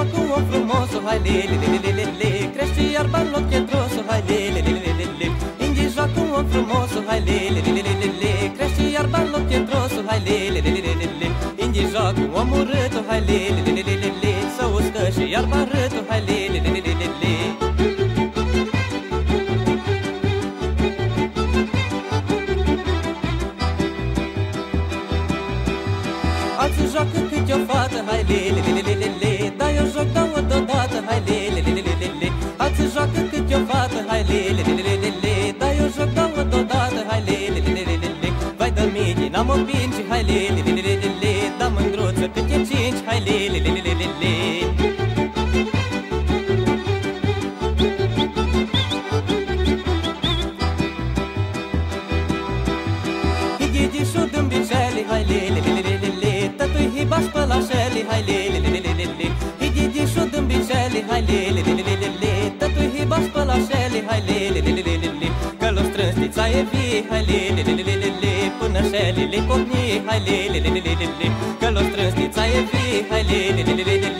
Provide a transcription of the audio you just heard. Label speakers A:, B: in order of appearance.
A: joacă om frumos, hai le le le le le le. Crește iarba în loc pietros, hai le le le le le le. Indi joacă om frumos, hai le le le le le le. Crește iarba în loc pietros, hai le le le le le le. Indi joacă om urât, hai le le le le le le. Să uscă și iarba rât, hai le le le le le le. Alții joacă câte o fată, hai le le le le le le. Dar eu joc două deodată, hai le le le le le le. Alții joacă câte o fată, hai le le le le le le. Dar eu joc două deodată, hai le le le le le le. Vai de mine, n-am o pinci, hai le le le le le le. Dar mândruță câte cinci, hai le le le le le le. Higidi șu dâmbiceli, hai le le le le le le. Tătui hibaș pe la șeli, hai le le le le le le. Higidi șu dâmbiceli, hai le le le le le le. Tătui hibaș pe la șeli, hai le le le le le le. Că l-o strâns tița e vie, hai le le le le le le. Până șeli le pocni, hai le le le le le le. Că l-o strâns tița e vie, hai le le le le le.